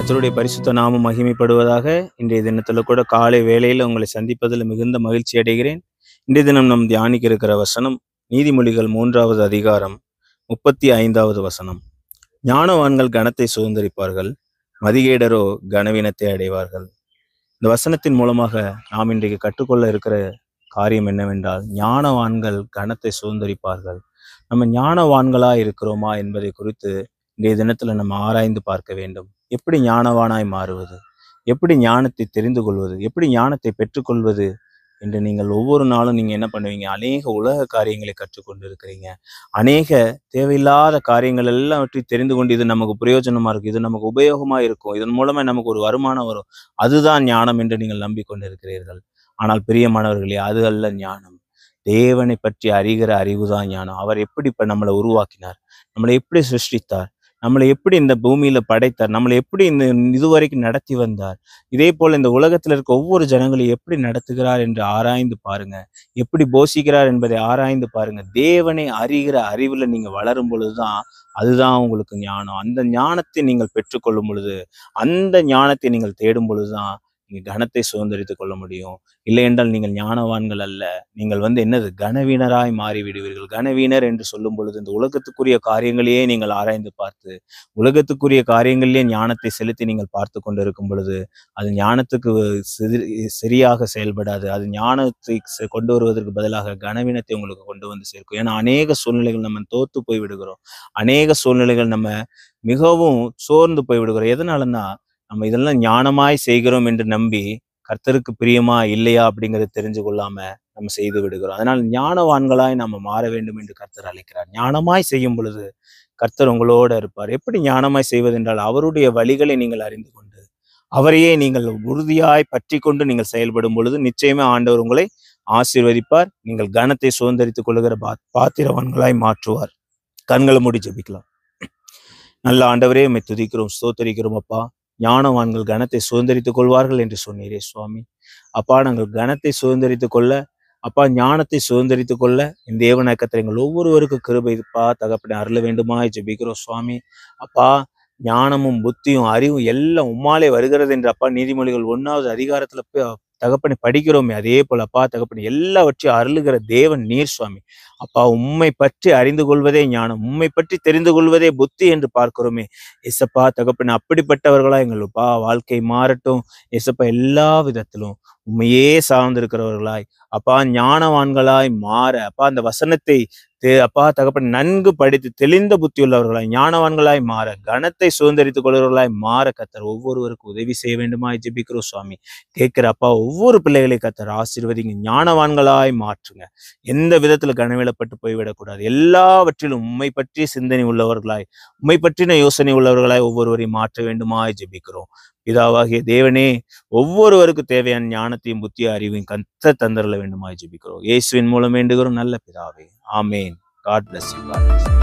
கர்த்தருடைய பரிசுத்த நாமம் மகிமைப்படுவதாக. இன்றைய தினத்துல கூட காலை வேளையில உங்களை சந்திப்பதில் மிகுந்த மகிழ்ச்சி அடைகிறேன். இன்றைய தினம் நம் தியானிக்க இருக்கிற வசனம் நீதிமொழிகள் 3வது அதிகாரம் 35வது வசனம். ஞானவான்கள் கனத்தை சுதந்தரிப்பார்கள், மதிகேடரோ கனவீனத்தை அடைவார்கள். இந்த வசனத்தின் மூலமாக நாம் இன்றைக்கு கற்றுக்கொள்ள இருக்கிற காரியம் என்னவென்றால், ஞானவான்கள் கனத்தை சுதந்தரிப்பார்கள். நம்ம ஞானவான்களா இருக்கிறோமா என்பதை குறித்து இன்றைய தினத்துல நம்ம ஆராய்ந்து பார்க்க வேண்டும். எப்படி ஞானவானாய் மாறுவது, எப்படி ஞானத்தை தெரிந்து கொள்வது, எப்படி ஞானத்தை பெற்றுக்கொள்வது என்று நீங்கள் ஒவ்வொரு நாளும் நீங்க என்ன பண்ணுவீங்க? அநேக உலக காரியங்களை கற்றுக்கொண்டு இருக்கிறீங்க. அநேக தேவையில்லாத காரியங்கள் எல்லாவற்றையும் தெரிந்து கொண்டு இது நமக்கு பிரயோஜனமா இருக்கும், இது நமக்கு உபயோகமா இருக்கும், இதன் மூலமா நமக்கு ஒரு வருமானம் வரும், அதுதான் ஞானம் என்று நீங்கள் நம்பிக்கொண்டு இருக்கிறீர்கள். ஆனால் பிரியமானவர்களே, அது அல்ல ஞானம். தேவனை பற்றி அறிகிற அறிவுதான் ஞானம். அவர் எப்படி இப்ப நம்மளை உருவாக்கினார், நம்மளை எப்படி சிருஷ்டித்தார், நம்மளை எப்படி இந்த பூமியில படைத்தார், நம்மளை எப்படி இந்த இதுவரைக்கும் நடத்தி வந்தார், இதே போல இந்த உலகத்துல இருக்க ஒவ்வொரு ஜனங்களையும் எப்படி நடத்துகிறார் என்று ஆராய்ந்து பாருங்க. எப்படி போஷிக்கிறார் என்பதை ஆராய்ந்து பாருங்க. தேவனை அறிகிற அறிவுல நீங்க வளரும் பொழுதுதான் அதுதான் உங்களுக்கு ஞானம். அந்த ஞானத்தை நீங்கள் பெற்றுக்கொள்ளும் பொழுது, அந்த ஞானத்தை நீங்கள் தேடும் பொழுதுதான் நீங்க கனத்தை சுதந்திரித்துக் கொள்ள முடியும். இல்லை என்றால் நீங்கள் ஞானவான்கள் அல்ல. நீங்கள் என்னது, கனவீனராய் மாறி விடுவீர்கள். கனவீனர் என்று சொல்லும் பொழுது இந்த உலகத்துக்குரிய காரியங்களையே நீங்கள் ஆராய்ந்து பார்த்து, உலகத்துக்குரிய காரியங்களிலே ஞானத்தை செலுத்தி நீங்கள் பார்த்து கொண்டு இருக்கும் பொழுது அது ஞானத்துக்கு சரியாக செயல்படாது. அது ஞானத்தை கொண்டு வருவதற்கு பதிலாக கனவீனத்தை உங்களுக்கு கொண்டு வந்து சேர்க்கும். ஏன்னா அநேக சூழ்நிலைகள் நம்ம தோத்து போய் விடுகிறோம். அநேக சூழ்நிலைகள் நம்ம மிகவும் சோர்ந்து போய் விடுகிறோம். எதனாலன்னா, நம்ம இதெல்லாம் ஞானமாய் செய்கிறோம் என்று நம்பி கர்த்தருக்கு பிரியமா இல்லையா அப்படிங்கிறத தெரிஞ்சு கொள்ளாம நம்ம செய்து விடுகிறோம். அதனால் ஞானவான்களாய் நம்ம மாற வேண்டும் என்று கர்த்தர் அழைக்கிறார். ஞானமாய் செய்யும் பொழுது கர்த்தர் உங்களோட இருப்பார். எப்படி ஞானமாய் செய்வதென்றால், அவருடைய வழிகளை நீங்கள் அறிந்து கொண்டு அவரையே நீங்கள் உறுதியாய் பற்றி கொண்டு நீங்கள் செயல்படும் பொழுது நிச்சயமா ஆண்டவர் உங்களை ஆசீர்வதிப்பார். நீங்கள் கனத்தை சுதந்திரித்துக் கொள்ளுகிற பாத்திரவான்களாய் மாற்றுவார். கண்களை மூடி ஜெபிக்கலாம். நல்ல ஆண்டவரே, உம்மை துதிக்கிறோம், ஸ்தோத்தரிக்கிறோம். அப்பா, ஞானவான்கள் கனத்தை சுதந்திரித்துக் கொள்வார்கள் என்று சொன்னீரே சுவாமி. அப்பா, நாங்கள் கனத்தை சுதந்திரித்துக் கொள்ள, அப்பா ஞானத்தை சுதந்திரித்துக் கொள்ள இந்த தேவநாயகத்தில் எங்கள் ஒவ்வொருவருக்கும் கிருபைப்பா தகப்பனை அருள வேண்டுமாய் ஜெபிக்கிறோம் சுவாமி. அப்பா, ஞானமும் புத்தியும் அறிவும் எல்லாம் உம்மாலே வருகிறது என்று அப்பா நீதிமொழிகள் 1வது அதிகாரத்துல போய் தகப்பனை படிக்கிறோமே, அதே போல அப்பா தகப்பனை எல்லாவற்றையும் அருளுகிற தேவன் நீர் சுவாமி. அப்பா, உம்மை பற்றி அறிந்து கொள்வதே ஞானம், உம்மை பற்றி தெரிந்து கொள்வதே புத்தி என்று பார்க்கிறோமே. ஏசப்பா தகப்பனை அப்படிப்பட்டவர்களா எங்களுப்பா வாழ்க்கை மாறட்டும். ஏசப்பா, எல்லா விதத்திலும் உண்மையே சார்ந்திருக்கிறவர்களாய் அப்பா ஞானவான்களாய் மாற, அப்பா அந்த வசனத்தை அப்பா தகப்பன் நன்கு படித்து தெளிந்த புத்தி உள்ளவர்களாய் ஞானவான்களாய் மாற, கனத்தை சுதந்திரித்துக் கொள்வர்களாய் மாற கர்த்தர் ஒவ்வொருவருக்கும் உதவி செய்ய வேண்டுமாய் ஜெபிக்கிறோம் சுவாமி. கேட்கிற அப்பா ஒவ்வொரு பிள்ளைகளை கர்த்தர் ஆசீர்வதிங்க, ஞானவான்களாய் மாற்றுங்க. எந்த விதத்துல கனவிடப்பட்டு போய்விடக்கூடாது. எல்லாவற்றிலும் உம்மை பற்றிய சிந்தனை உள்ளவர்களாய், உம்மை பற்றின யோசனை உள்ளவர்களாய் ஒவ்வொருவரையும் மாற்ற வேண்டுமாய் ஜெபிக்கிறோம். பிதாவாகிய தேவனே, ஒவ்வொருவருக்கும் தேவையான ஞானத்தையும் புத்திய அறிவையும் கர்த்தர் தந்தரல வேண்டுமாய் ஜெபிக்கிறோம். இயேசுவின் மூலம் வேண்டுகிறோம் நல்ல பிதாவே. ஆமேன். God bless you. God bless you.